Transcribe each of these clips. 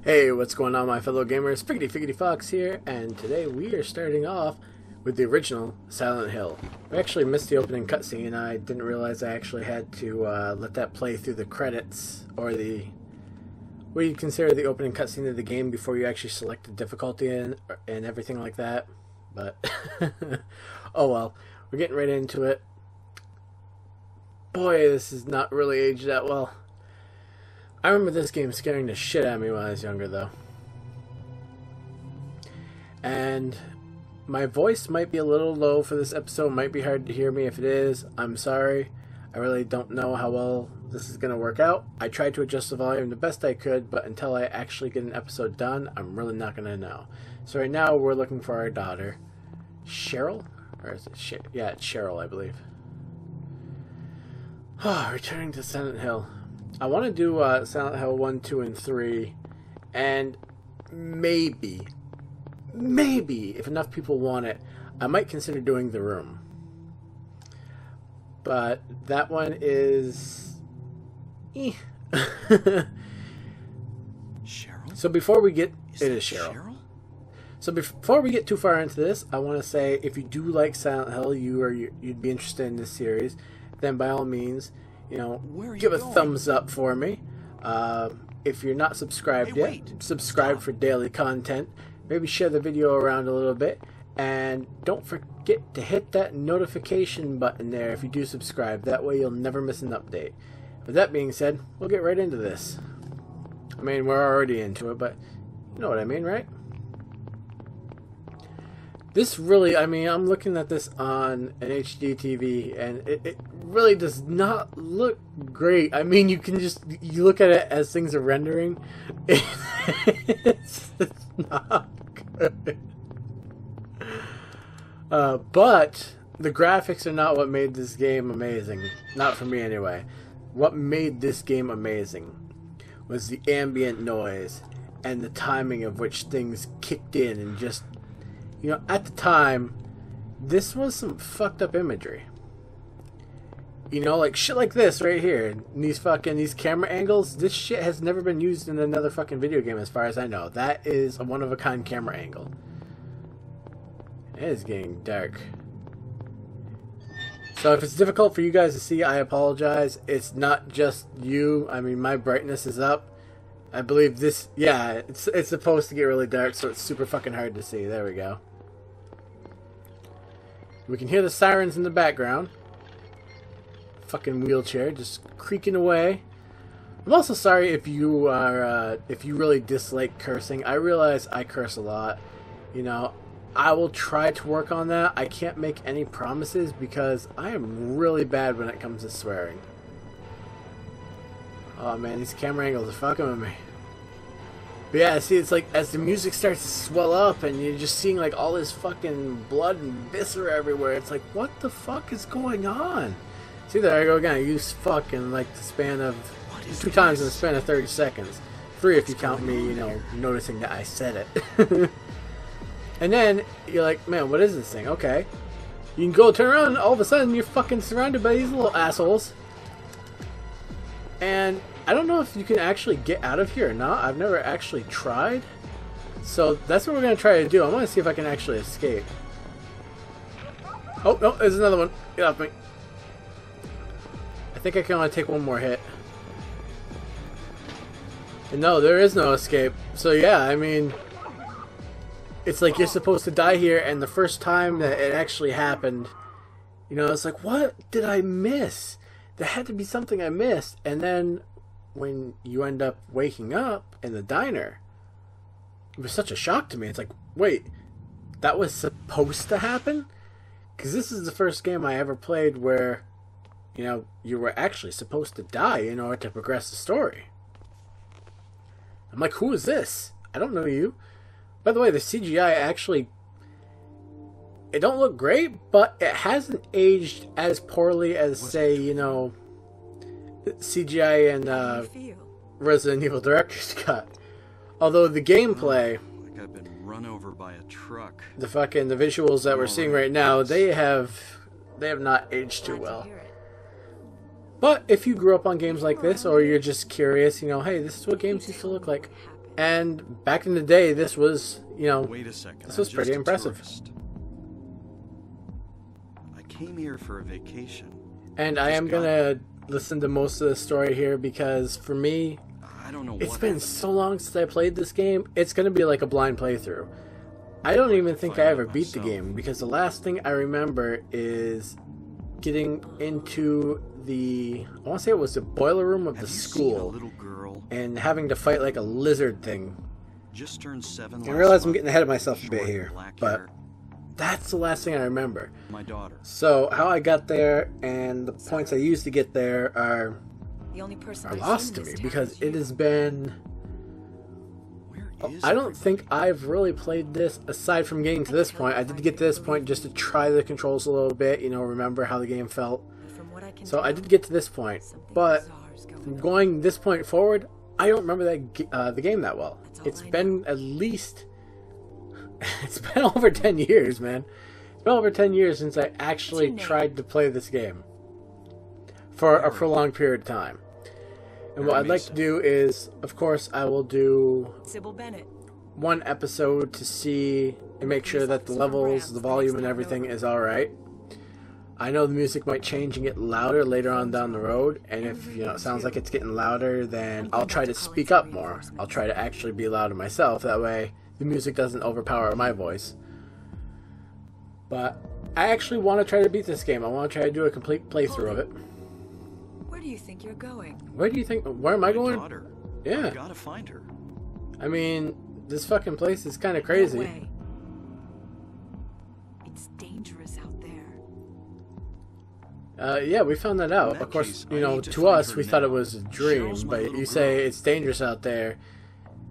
Hey, what's going on, my fellow gamers? Figgity Fox here, and today we are starting off with the original Silent Hill. We actually missed the opening cutscene. I didn't realize I actually had to let that play through the credits, or the what you consider the opening cutscene of the game before you actually select the difficulty and everything like that. But oh well, we're getting right into it. Boy, this is not really aged that well. I remember this game scaring the shit out of me when I was younger, though. And my voice might be a little low for this episode. It might be hard to hear me. If it is, I'm sorry. I really don't know how well this is going to work out. I tried to adjust the volume the best I could, but until I actually get an episode done, I'm really not going to know. So right now, we're looking for our daughter. Cheryl? Or is it yeah, it's Cheryl, I believe. Returning to Silent Hill. I want to do Silent Hill 1, 2, and 3, and maybe, if enough people want it, I might consider doing The Room. But that one is... Cheryl? So before we get... It is Cheryl? So before we get too far into this, I want to say, if you do like Silent Hill, you'd be interested in this series, then by all means... give a thumbs up for me. If you're not subscribed yet, subscribe for daily content. Maybe share the video around a little bit. And don't forget to hit that notification button there if you do subscribe. That way you'll never miss an update. With that being said, we'll get right into this. I mean, we're already into it, but you know what I mean, right? This really, I mean, I'm looking at this on an HD TV, and it really does not look great. I mean, you look at it as things are rendering. It's not good. But the graphics are not what made this game amazing. Not for me, anyway. What made this game amazing was the ambient noise and the timing of which things kicked in and just... at the time, this was some fucked up imagery. Like shit like this right here. These camera angles. This shit has never been used in another fucking video game as far as I know. That is a one-of-a-kind camera angle. It is getting dark. So if it's difficult for you guys to see, I apologize. It's not just you. I mean, my brightness is up. I believe this... Yeah, it's supposed to get really dark, so it's super fucking hard to see. There we go. We can hear the sirens in the background. Fucking wheelchair just creaking away. I'm also sorry if you are if you really dislike cursing. I realize I curse a lot. I will try to work on that. I can't make any promises because I am really bad when it comes to swearing. Oh man, these camera angles are fucking with me. But yeah, see, it's like as the music starts to swell up and you're just seeing like all this fucking blood and viscera everywhere. It's like, what the fuck is going on? See, there I go again. I use fuck in like the span of 2 times in the span of 30 seconds. 3 if you count me, noticing that I said it. And then you're like, man, what is this thing? Okay. You can go turn around and all of a sudden you're fucking surrounded by these little assholes. And I don't know if you can actually get out of here or not. I've never actually tried. So that's what we're going to try to do. I want to see if I can actually escape. Oh, no, there's another one. Get off me. I think I can only take one more hit. And no, there is no escape. So yeah, I mean... It's like you're supposed to die here, and the first time that it actually happened, it's like, what did I miss? There had to be something I missed. And then when you end up waking up in the diner, it was such a shock to me. It's like, wait, that was supposed to happen? Because this is the first game I ever played where, you were actually supposed to die in order to progress the story. I'm like, who is this? I don't know you. By the way, the CGI actually... It don't look great, but it hasn't aged as poorly as, say, CGI and Resident Evil Director's Cut. Although the gameplay... Like I've been run over by a truck. The visuals that we're seeing right now, they have not aged too well. But if you grew up on games like this, or you're just curious, hey, this is what games used to look like, And back in the day, this was, you know, Wait a second. this was I'm pretty just a impressive. tourist. I came here for a vacation. And I am gonna listen to most of the story here because for me, I don't know it's what been happened. so long since I played this game. It's gonna be like a blind playthrough. I don't even think I ever beat the game because the last thing I remember is getting into the, I want to say it was the boiler room of the Have you seen a school little girl and having to fight like a lizard thing. just turned 7 I last realize I'm month? getting ahead of myself a bit Short, here, black but hair. that's the last thing I remember. My daughter. So how I got there and the points I used to get there are The only person lost to me because it has been, Where is I don't think I've really played this aside from getting to this point. I did get to this point just to try the controls a little bit, you know, remember how the game felt. So I did get to this point, but from going this point forward, I don't remember the game that well. It's been at least, it's been over 10 years, man. It's been over 10 years since I actually tried to play this game for a prolonged period of time. And what I'd like to do is, of course, I will do Sybil Bennett. one episode to see and make sure that the levels, the volume, and everything is alright. I know the music might change and get louder later on down the road, and if, you know, it sounds like it's getting louder, then I'll try to speak up more. I'll try to actually be louder myself, that way the music doesn't overpower my voice. But I actually want to try to beat this game. I want to try to do a complete playthrough of it. Where do you think you're going? Where do you think, where am I My going? daughter. Yeah. I gotta find her. I mean, this fucking place is kind of No crazy. way. It's dangerous out there. Yeah, we found that out. In that Of course, case, you I know, need to to find us, her we thought it now. was a dream, Cheryl's my but little you say girl. it's dangerous out there.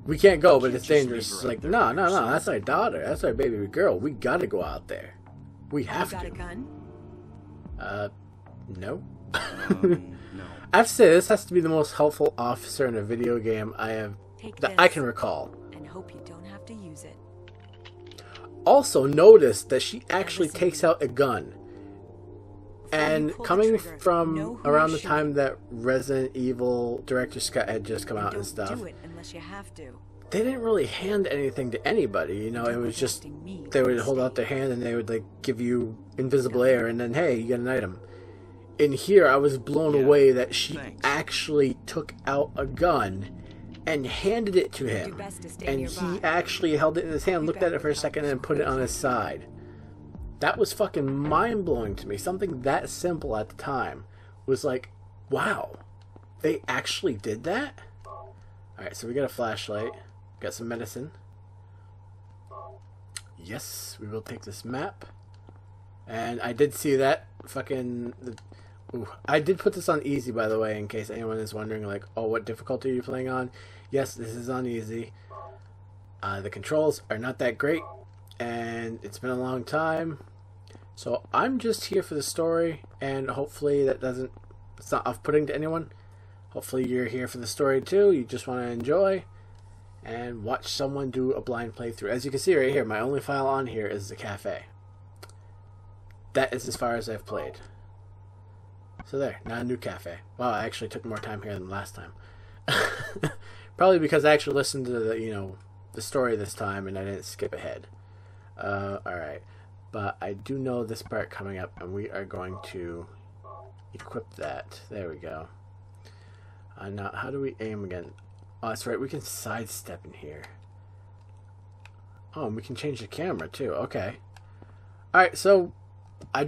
We can't go, but can't it's just leave dangerous. her It's out like, there no, by no, no, herself. that's our daughter. That's our baby girl. We gotta go out there. We You have got a to. gun? No. No. I have to say, this has to be the most helpful officer in a video game Take that this I can recall. and hope you don't have to use it. Also, notice that she actually listen. takes out a gun. Before you And pull the coming trigger, know from who around you're the time shooting. that Resident Evil Director Scott had just come out and Don't stuff, do it unless you have to. they didn't really hand anything to anybody. You know, it was just Trusting me they would to hold out stay. their hand and they would like give you invisible air, and then hey, you get an item. In here, I was blown Yeah, away that she thanks. actually took out a gun and handed it to Do him, best to stay and nearby. he actually held it in his hand, be looked back at it for a with second, and help. put it on his side. That was fucking mind blowing to me. Something that simple at the time was like, wow, they actually did that? Alright, so we got a flashlight, got some medicine. Yes, we will take this map. And I did see that fucking... Ooh, I did put this on easy, by the way, in case anyone is wondering, like, oh, what difficulty are you playing on? Yes, this is on easy. The controls are not that great, and it's been a long time. So I'm just here for the story, and hopefully it's not off-putting to anyone. Hopefully you're here for the story too. You just want to enjoy and watch someone do a blind playthrough. As you can see right here, my only file on here is the cafe. That is as far as I've played. So there, now a new cafe. Wow, I actually took more time here than last time. Probably because I actually listened to the story this time and I didn't skip ahead. Alright. But I do know this part coming up, and we are going to equip that. There we go. Now, how do we aim again? Oh, that's right, we can sidestep in here. Oh, and we can change the camera too. Okay. Alright, so I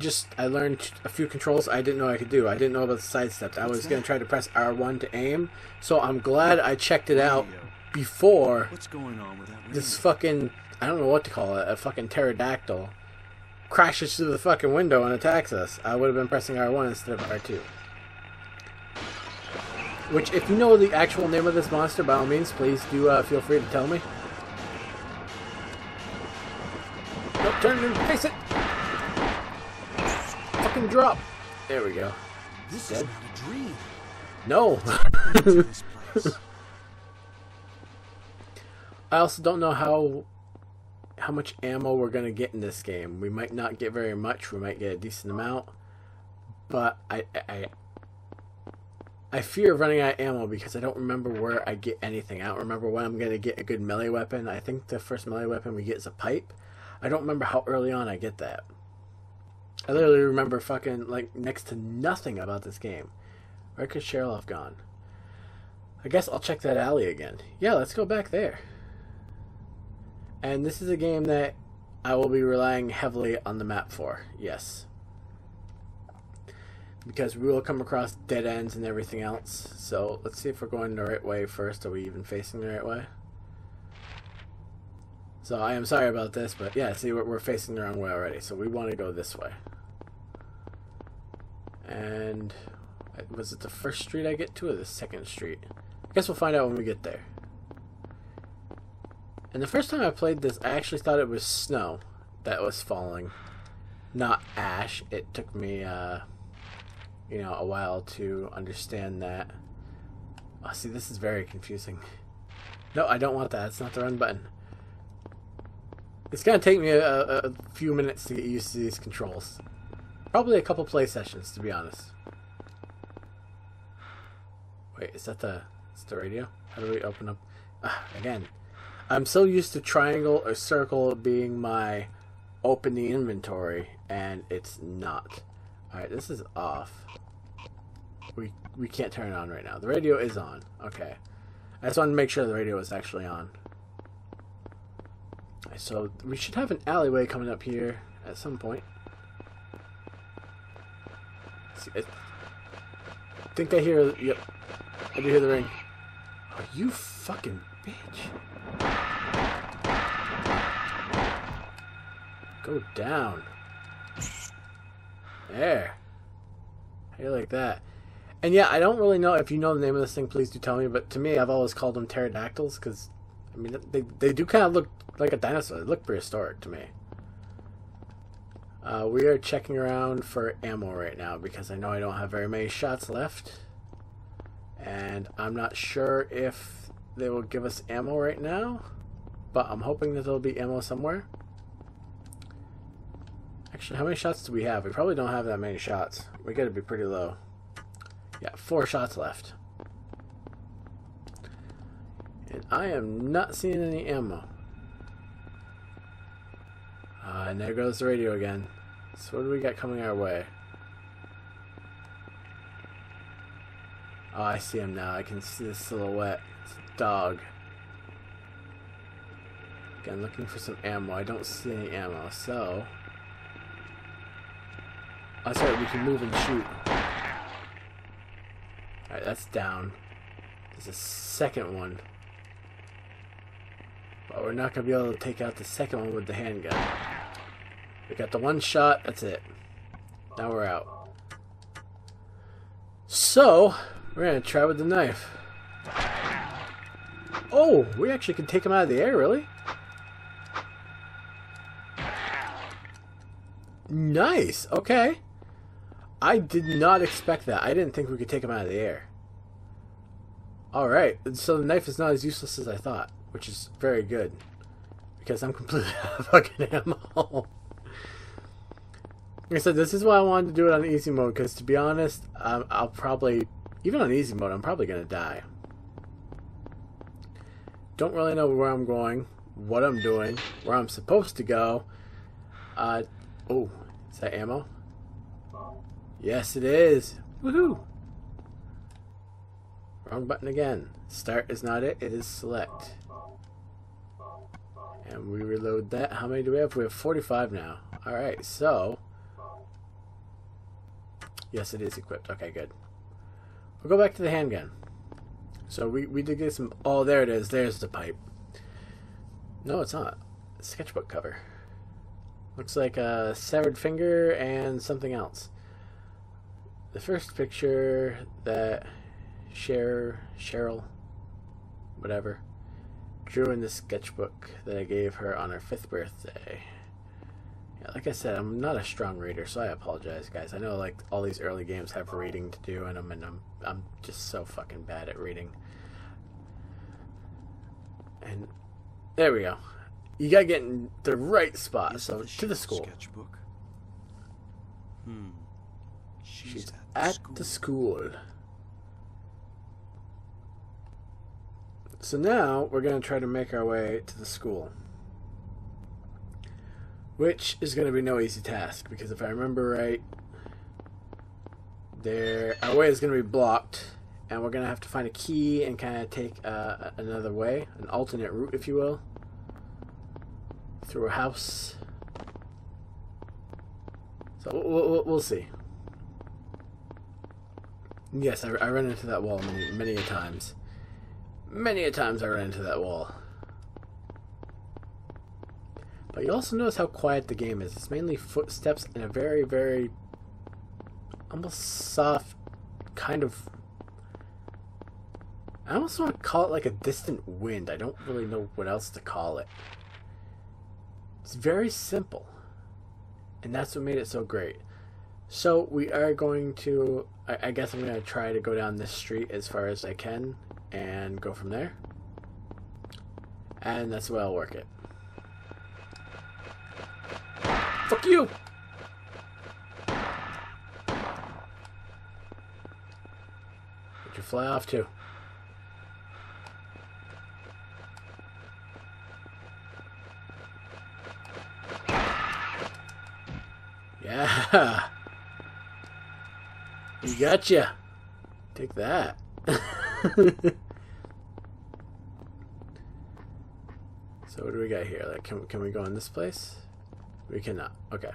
learned a few controls I didn't know I could do. I didn't know about the sidestep. I was going to try to press R1 to aim, so I'm glad I checked it out before What's going on with that this radio? fucking, I don't know what to call it, a fucking pterodactyl crashes through the fucking window and attacks us. I would have been pressing R1 instead of R2. Which, if you know the actual name of this monster, by all means, please do feel free to tell me. No, turn and face it! Fucking drop! There we go. This Dead? is not a dream. No! Into this place. I also don't know how much ammo we're going to get in this game. We might not get very much. We might get a decent amount. But I fear running out of ammo because I don't remember where I get anything. I don't remember when I'm going to get a good melee weapon. I think the first melee weapon we get is a pipe. I don't remember how early on I get that. I literally remember fucking, like, next to nothing about this game. Where could Cheryl have gone? I guess I'll check that alley again. Yeah, let's go back there. And this is a game that I will be relying heavily on the map for. Yes. Because we will come across dead ends and everything else. So let's see if we're going the right way first. Are we even facing the right way? So I am sorry about this, but yeah, see, we're facing the wrong way already. So we want to go this way. And was it the first street I get to or the second street? I guess we'll find out when we get there. And the first time I played this, I actually thought it was snow that was falling, not ash. It took me you know, a while to understand that. Oh, see, this is very confusing. No, I don't want that. It's not the run button. It's going to take me a few minutes to get used to these controls. Probably a couple play sessions, to be honest. Wait, is that the radio? How do we open up? Again, I'm so used to triangle or circle being my open the inventory, and it's not. Alright, this is off. We can't turn it on right now. The radio is on. Okay. I just wanted to make sure the radio is actually on. Right, so we should have an alleyway coming up here at some point. See, I think I hear... Yep. I do hear the ring. Oh, you fucking bitch. Go down. There. How you like that? And yeah, I don't really know if you know the name of this thing, please do tell me, but to me, I've always called them pterodactyls, because, I mean, they do kind of look like a dinosaur. They look prehistoric to me. We are checking around for ammo right now, because I know I don't have very many shots left. And I'm not sure if they will give us ammo right now, but I'm hoping that there'll be ammo somewhere. Actually, how many shots do we have? We probably don't have that many shots. We gotta be pretty low. Yeah, 4 shots left. And I am not seeing any ammo. And there goes the radio again. So what do we got coming our way? Oh, I see him now. I can see the silhouette. It's a dog. Again, looking for some ammo. I don't see any ammo, so... Oh, sorry, we can move and shoot. Alright, that's down. There's a second one. But we're not going to be able to take out the second one with the handgun. We got the one shot, that's it. Now we're out. So, we're going to try with the knife. Oh, we actually can take him out of the air, really? Nice, okay. I did not expect that. I didn't think we could take him out of the air. Alright, so the knife is not as useless as I thought, which is very good. Because I'm completely out of fucking ammo. Like I said, this is why I wanted to do it on easy mode, because to be honest, I'll probably, even on easy mode, I'm probably going to die. Don't really know where I'm going, what I'm doing, where I'm supposed to go. Oh, is that ammo? Yes, it is. Woohoo! Wrong button again. Start is not it, it is select. And we reload that. How many do we have? We have 45 now. Alright, so... Yes, it is equipped. Okay, good. We'll go back to the handgun. So we did get some... Oh, there it is. There's the pipe. No, it's not. Sketchbook cover. Looks like a severed finger and something else. The first picture that Cheryl, whatever, drew in the sketchbook that I gave her on her 5th birthday. Yeah, like I said, I'm not a strong reader, so I apologize, guys. I know like all these early games have reading to do, and I'm just so fucking bad at reading. And there we go. You gotta get in the right spot. Is So it to the school. Sketchbook. She's at the school. So now we're going to try to make our way to the school, which is going to be no easy task because if I remember right, our way is going to be blocked, and we're going to have to find a key and kind of take another way, an alternate route, if you will, through a house. So we'll see. Yes, I run into that wall many a times. Many a times I run into that wall. But you also notice how quiet the game is. It's mainly footsteps and a very, very almost soft kind of... I almost want to call it like a distant wind. I don't really know what else to call it. It's very simple. And that's what made it so great. So we are going to... I guess I'm going to try to go down this street as far as I can and go from there. And that's the way I'll work it. Fuck you! Where'd you fly off to? Yeah! You gotcha! Take that. So what do we got here? Like, can we go in this place? We cannot. Okay.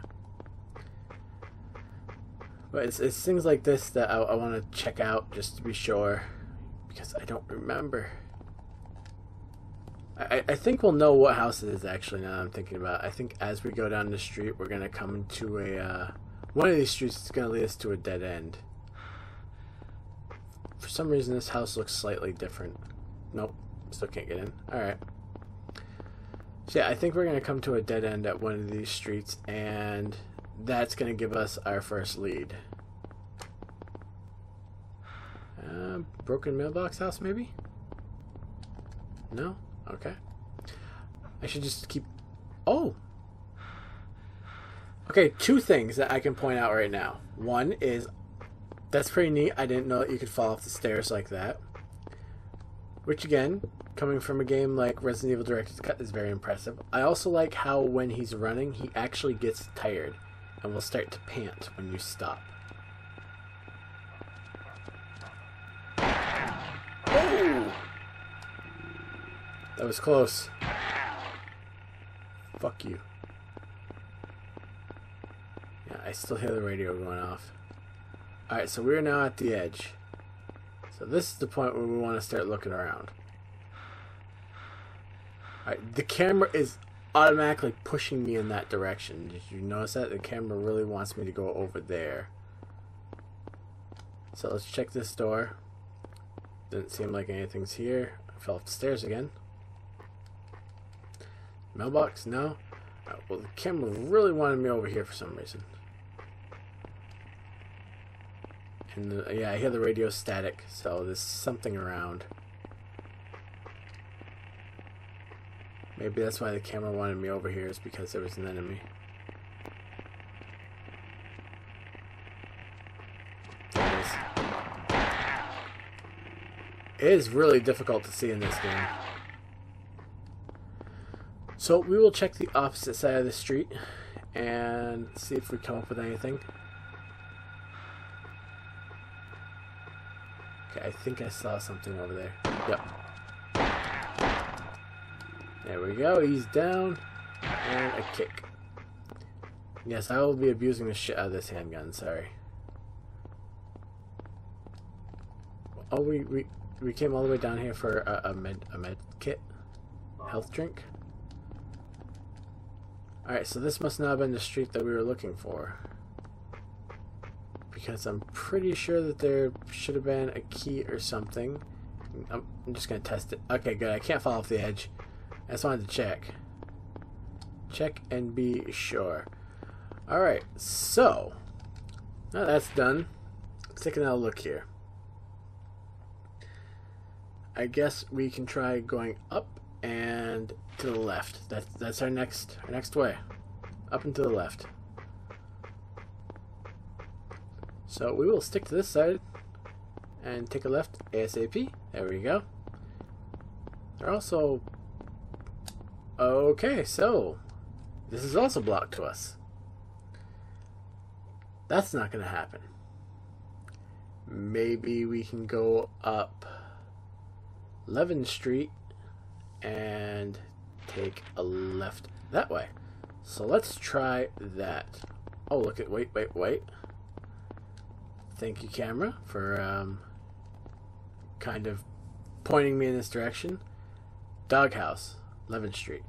But it's things like this that I want to check out just to be sure, because I don't remember. I think we'll know what house it is actually now that I'm thinking about it. I think as we go down the street, we're going to come into a... one of these streets is going to lead us to a dead end. For some reason, this house looks slightly different. Nope. Still can't get in. Alright. So yeah, I think we're going to come to a dead end at one of these streets, and that's going to give us our first lead. Broken mailbox house, maybe? No? Okay. I should just keep... Oh! Okay, two things that I can point out right now. One is, that's pretty neat. I didn't know that you could fall off the stairs like that. Which again, coming from a game like Resident Evil Director's Cut, is very impressive. I also like how when he's running, he actually gets tired and will start to pant when you stop. Oh! That was close. Fuck you. Yeah, I still hear the radio going off. Alright, so we're now at the edge. So this is the point where we want to start looking around. Alright, the camera is automatically pushing me in that direction. Did you notice that? The camera really wants me to go over there. So let's check this door. Doesn't seem like anything's here. I fell off the stairs again. Mailbox? No? Well, the camera really wanted me over here for some reason. And yeah, I hear the radio static, so there's something around. Maybe that's why the camera wanted me over here, is because there was an enemy. There it is. It is really difficult to see in this game. So we will check the opposite side of the street and see if we come up with anything. Okay, I think I saw something over there. Yep. There we go, he's down. And a kick. Yes, I will be abusing the shit out of this handgun, sorry. Oh, we came all the way down here for a med kit? Health drink? Alright, so this must not have been the street that we were looking for. Because I'm pretty sure that there should have been a key or something. I'm just going to test it. Okay, good. I can't fall off the edge. I just wanted to check. Check and be sure. Alright, so. Now that's done. Let's take another look here. I guess we can try going up and to the left. That's our next way. Up and to the left. So we will stick to this side and take a left ASAP. There we go. They're also... Okay, so... This is also blocked to us. That's not going to happen. Maybe we can go up 11th Street and take a left that way. So let's try that. Oh, look at... Wait. Thank you, camera, for kind of pointing me in this direction. Doghouse, 11th Street.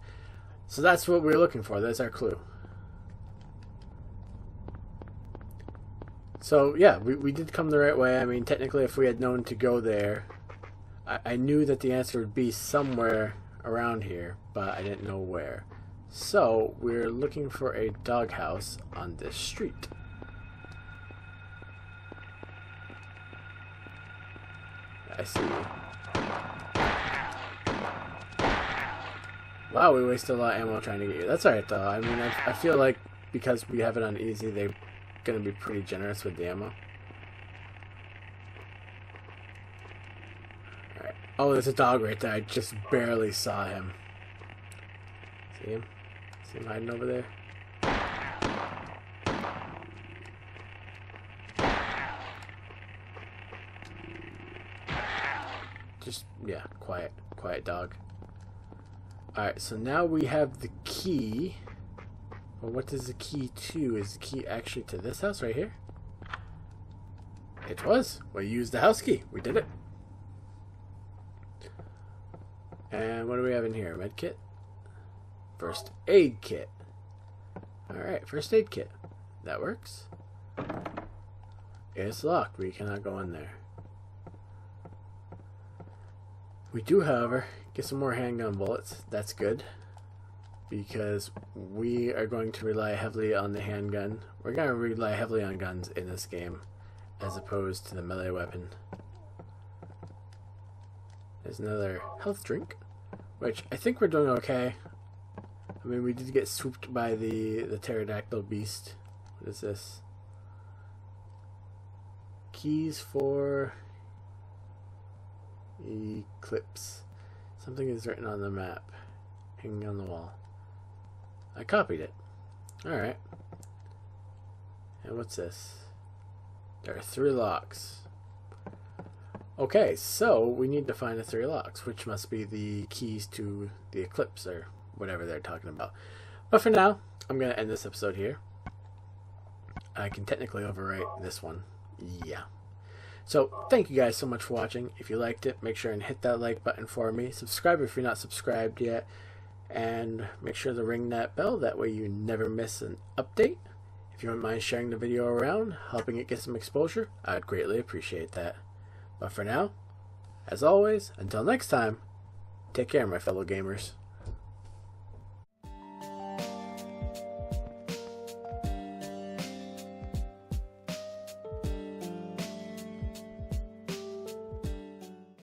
So that's what we're looking for. That's our clue. So yeah, we did come the right way. I mean, technically, if we had known to go there, I knew that the answer would be somewhere around here, but I didn't know where. So we're looking for a doghouse on this street. I see you. Wow, we wasted a lot of ammo trying to get you. That's alright though. I mean, I feel like because we have it on easy, they're gonna be pretty generous with the ammo. Alright. Oh, there's a dog right there. I just barely saw him. See him? See him hiding over there? Just, yeah, quiet dog. Alright, so now we have the key. Well, what is the key to? Is the key actually to this house right here? It was. We used the house key. We did it. And what do we have in here? Med kit? First aid kit. Alright, first aid kit. That works. It's locked. We cannot go in there. We do, however, get some more handgun bullets. That's good, because we are going to rely heavily on the handgun. We're going to rely heavily on guns in this game, as opposed to the melee weapon. There's another health drink, which I think we're doing okay. I mean, we did get swooped by the pterodactyl beast. What is this? Keys for... Eclipse. Something is written on the map, hanging on the wall. I copied it. Alright. And what's this? There are 3 locks. Okay, so we need to find the 3 locks, which must be the keys to the Eclipse, or whatever they're talking about. But for now, I'm going to end this episode here. I can technically overwrite this one. Yeah. So, thank you guys so much for watching. If you liked it, make sure and hit that like button for me. Subscribe if you're not subscribed yet. And make sure to ring that bell. That way you never miss an update. If you wouldn't mind sharing the video around, helping it get some exposure, I'd greatly appreciate that. But for now, as always, until next time, take care, my fellow gamers.